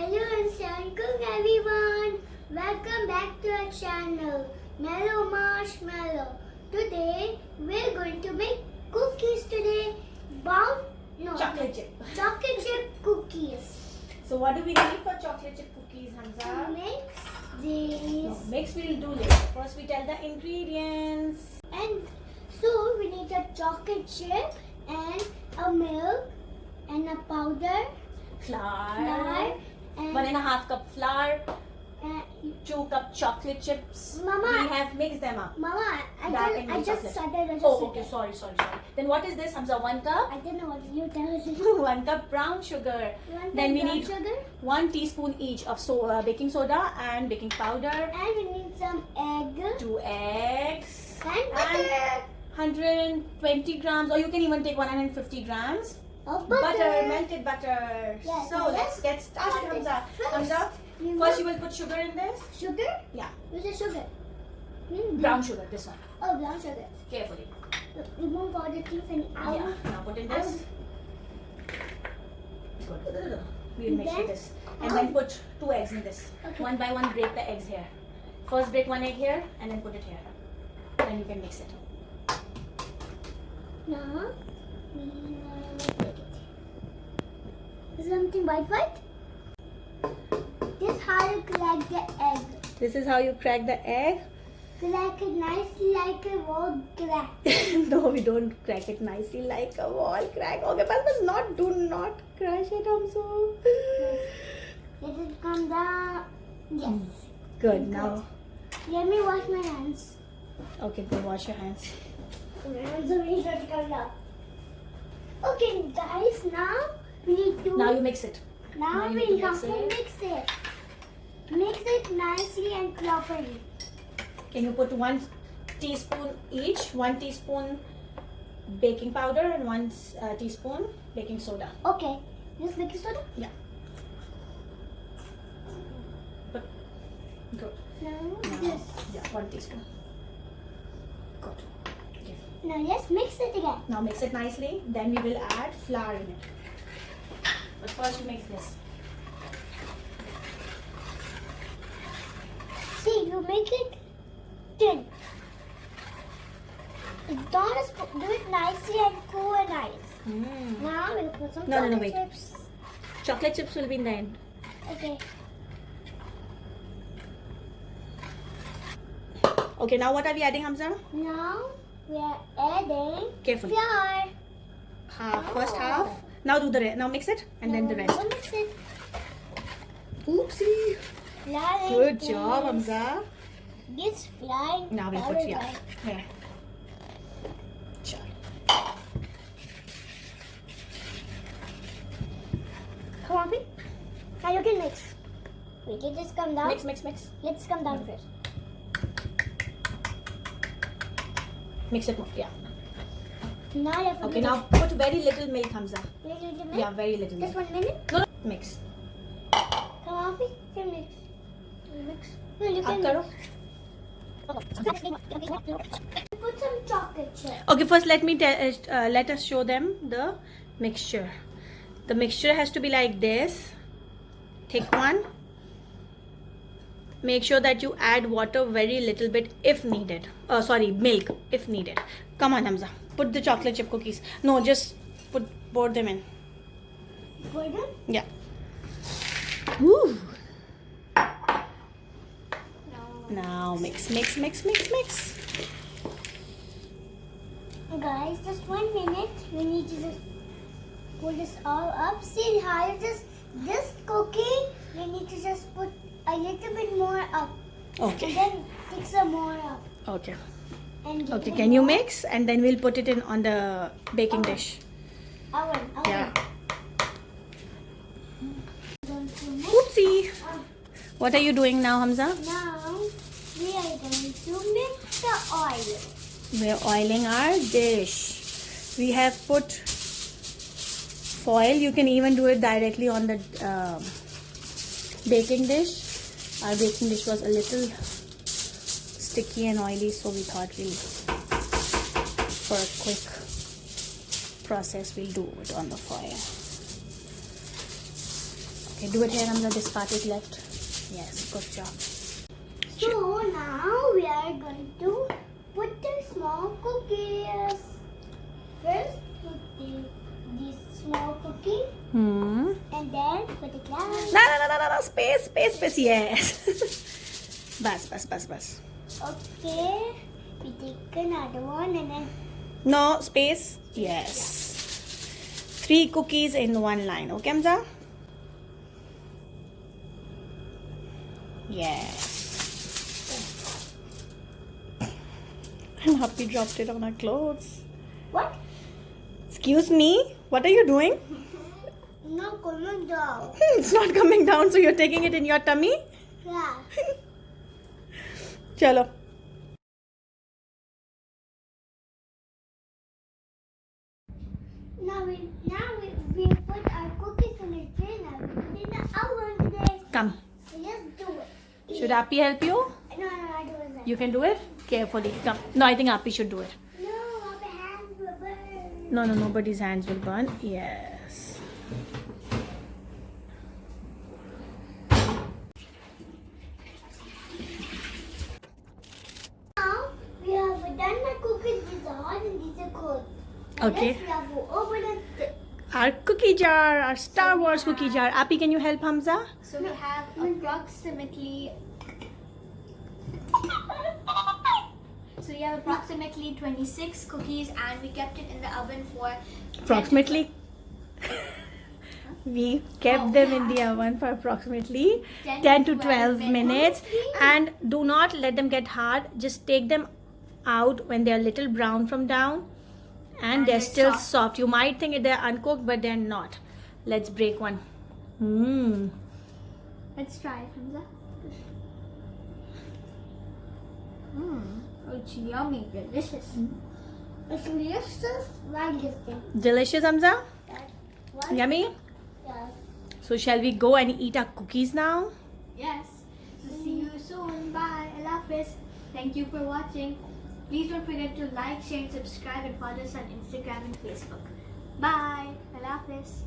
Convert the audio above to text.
Hello and Assalamualaikum everyone. Welcome back to our channel Mellow Marshmallow. Today we're going to make cookies today. Chocolate chip. Chocolate chip cookies. So what do we need for chocolate chip cookies, Hamza? To mix these. No, mix we'll do later. First we tell the ingredients. And so we need a chocolate chip and a milk and a powder, Flour. and 1.5 cup flour. uh, 2 cup chocolate chips. Mama. We have mixed them up. Mama, Dark and I milk just chocolate. started. Oh, okay. Sorry. Then what is this, Hamza? 1 cup. I don't know what you tell me. 1 cup brown sugar. One Then we brown need sugar, 1 teaspoon each of baking soda and baking powder. and we need some egg 2 eggs. and butter. 120 grams, or you can even take 150 grams. Of Butter, melted butter. Yes, So let's get started, Hamza. Hamza, first you will put sugar in this. Sugar? Yeah, Where's the sugar? brown sugar, this one. Oh, brown sugar. Carefully. Remove all the things and out. Yeah, now put in this. Good. We'll mix with this. And then put 2 eggs in this. Okay. One by one, break the eggs here. First break 1 egg here and then put it here. Then you can mix it. Now, we take it. Is something white? This how you crack the egg. This is how you crack the egg. Crack it nicely like a wall crack. No, we don't crack it nicely like a wall crack. Okay, but do not crush it, Hamza. Let it come down. Yes. Good, now. Let me wash my hands. Okay, go wash your hands. My hands are ready to come down. Okay, guys, now we need to. Now you mix it. Now you we need to have to mix it. Mix it nicely and properly. Can you put 1 teaspoon each? 1 teaspoon baking powder and 1 teaspoon baking soda. Okay, just baking soda. Yeah. Good. Now Now, this. yeah, 1 teaspoon. Good. Okay. Now let's mix it again. Now mix it nicely. Then we will add flour in it. But first you mix this. See, you make it thin. Don't do it nicely and cool and nice. Now we'll put some No, chocolate wait. chips. Chocolate chips will be in the end. Okay. Okay, now what are we adding, Hamza? Now we are adding Carefully. flour. First half. Now do the rest. Now mix it and then the rest. Now mix it. Oopsie. Flour. Good is job, this. Hamza. This flour. Now we'll flour put is here. right. Here. Chal. Come on, Pete. Now you can mix. Wait, let this come down. Mix. Let's come down first. Mix it more. Yeah. Now you have to Okay, mix now put very little milk, Hamza. it. Wait, wait a minute. Yeah, very little Just milk. 1 minute. No. Mix. Come on, Pete. You can mix. You mix. No, you Up can karo. Put some chocolate chip. Okay, first let us show them the mixture. The mixture has to be like this. Take one. Make sure that you add water very little bit if needed. Milk if needed. Come on, Hamza. Put the chocolate chip cookies. No, just pour them in. Put them. Yeah. Woo. Now mix. Guys, just 1 minute. We need to just pull this all up. See how it is. This cookie, we need to just put a little bit more up. Okay. And then take some more up. Okay. And Okay. little Can you more. mix and then we'll put it in on the baking dish. Oven. Yeah. Don't you mix? Oopsie. What are you doing now, Hamza? Now we are going to mix the oil. We're oiling our dish. We have put foil. You can even do it directly on the baking dish. Our baking dish was a little sticky and oily, so we thought for a quick process we'll do it on the foil. Okay, do it here, Hamza. This part is left. Yes, good job. So now we are going to put the small cookies. First, put this small cookie, Hmm. and then put the glass. No. Space. Yes. Bas. Okay, we take another one and then No, space. Yes. 3 cookies in one line. Okay, Hamza? Yes. And Happy dropped it on our clothes. what? Excuse me? What are you doing? Not coming down. It's not coming down, so you're taking it in your tummy? Yeah. Chalo. Now we put our cookies in the tray. Now we put in the oven today. Come. So let's do it. Should Appy help you? No, I do it. You can do it? Carefully. Come. No, I think Appy should do it. No, our hands will burn. No, nobody's hands will burn. Yes. Now we have done the cookies. These are hot and these are cold. Now Okay. next we have to open it. Our cookie jar, our Star Wars cookie jar. Appy, can you help Hamza? So we have approximately 26 cookies, and we kept it in the oven for Approximately. We kept them in the oven for approximately 10 to 12 minutes. And do not let them get hard. Just take them out when they're a little brown from down. And they're still soft. You might think they're uncooked, but they're not. Let's break one. Mmm. Let's try it, Hamza. It's yummy, delicious. It's delicious. Like this thing. Delicious, Hamza? One. Yummy? Yes. So shall we go and eat our cookies now? Yes. So see you soon. Bye. Allah Hafiz. Thank you for watching. Please don't forget to like, share, and subscribe, and follow us on Instagram and Facebook. Bye. Allah Hafiz.